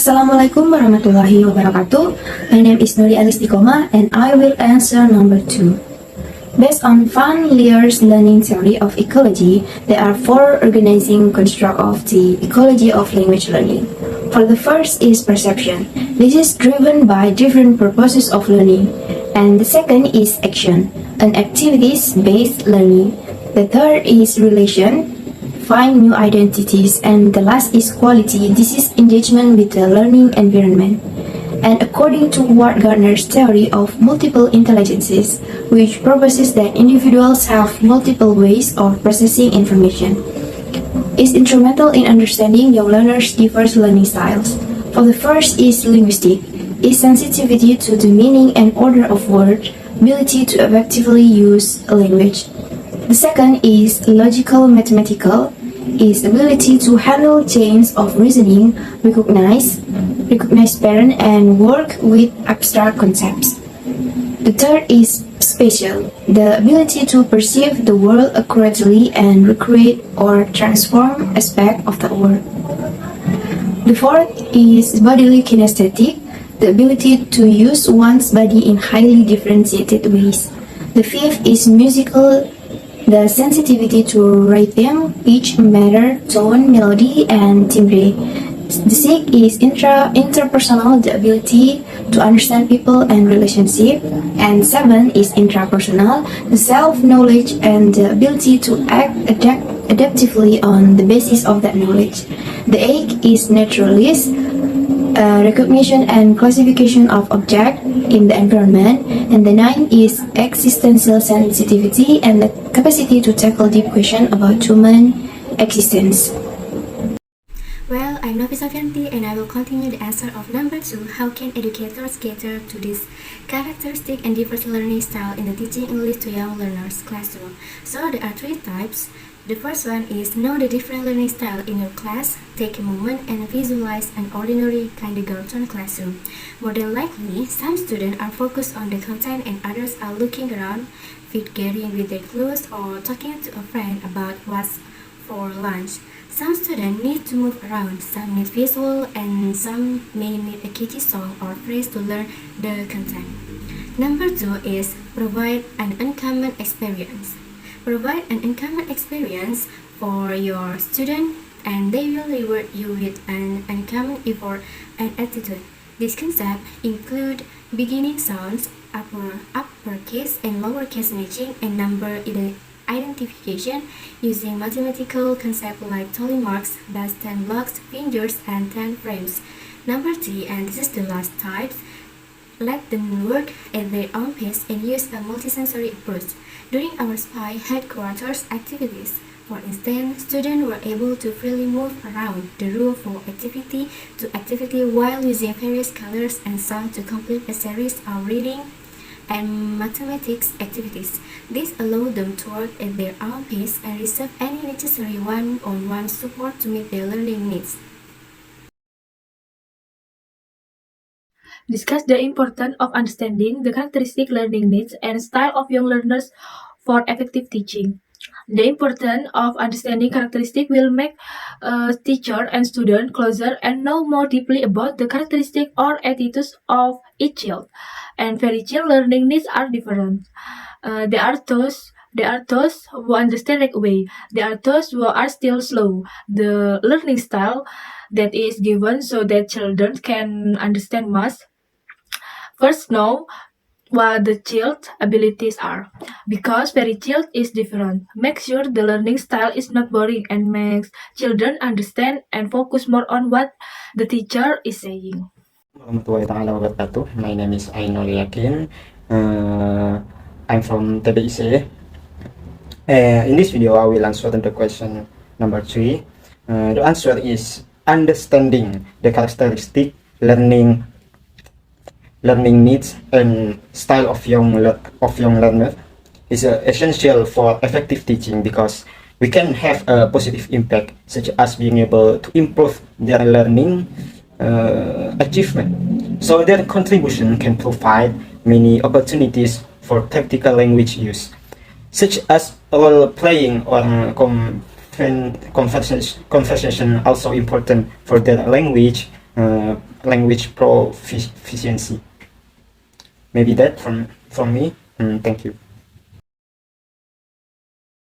Assalamualaikum warahmatullahi wabarakatuh. My name is Nuri Alistikoma and I will answer number 2. Based on Van Leer's learning theory of ecology, there are 4 organizing constructs of the ecology of language learning. For the first is perception. This is driven by different purposes of learning. And the second is action, an activities-based learning. The third is relation, find new identities, and the last is quality. This is engagement with the learning environment. And according to Ward Gardner's theory of multiple intelligences, which proposes that individuals have multiple ways of processing information, is instrumental in understanding young learners' diverse learning styles. For the first is linguistic, is sensitivity to the meaning and order of words, ability to effectively use a language. The second is logical mathematical, is ability to handle chains of reasoning, recognize pattern, and work with abstract concepts. The third is spatial, the ability to perceive the world accurately and recreate or transform aspects of the world. The fourth is bodily kinesthetic, the ability to use one's body in highly differentiated ways. The fifth is musical, the sensitivity to rhythm, pitch, meter, tone, melody, and timbre. The sixth is interpersonal, the ability to understand people and relationship. And 7 is intrapersonal, the self-knowledge and the ability to act adaptively on the basis of that knowledge. The 8th is naturalist, recognition and classification of objects in the environment, and the 9th is existential sensitivity and the capacity to tackle deep questions about human existence. Well, I'm Nafisa Fianti and I will continue the answer of number 2. How can educators cater to this characteristic and diverse learning style in the teaching English to young learners classroom? So there are 3 types. The first one is know the different learning style in your class. Take a moment and visualize an ordinary kindergarten classroom. More than likely, some students are focused on the content and others are looking around, fidgeting with their clothes or talking to a friend about what's for lunch. Some students need to move around, some need visual, and some may need a catchy song or phrase to learn the content. Number 2 is provide an uncommon experience. Provide an uncommon experience for your student and they will reward you with an uncommon effort and attitude. This concept include beginning sounds, uppercase and lowercase matching, and number identification using mathematical concepts like tally marks, best 10 blocks, fingers, and 10 frames. Number 3, and this is the last type, let them work at their own pace and use a multisensory approach. During our SPY headquarters activities, for instance, students were able to freely move around the room from activity to activity while using various colors and sound to complete a series of reading and mathematics activities. This allowed them to work at their own pace and receive any necessary one-on-one support to meet their learning needs. Discuss the importance of understanding the characteristic learning needs and style of young learners for effective teaching. The importance of understanding characteristics will make teacher and student closer and know more deeply about the characteristics or attitudes of each child. And very child learning needs are different. There are those who understand right away. There are those who are still slow. The learning style that is given so that children can understand much. First, know what the child's abilities are. Because very child is different. Make sure the learning style is not boring and makes children understand and focus more on what the teacher is saying. Warahmatullahi Ta'ala Wabarakatuh. My name is Ainul Yakin. I'm from TBIC. In this video, I will answer the question number 3. The answer is understanding the characteristic learning needs and style of young learner is essential for effective teaching because we can have a positive impact such as being able to improve their learning achievement. So their contribution can provide many opportunities for practical language use, such as role playing or conversation also important for their language language proficiency. Maybe that from me. Thank you.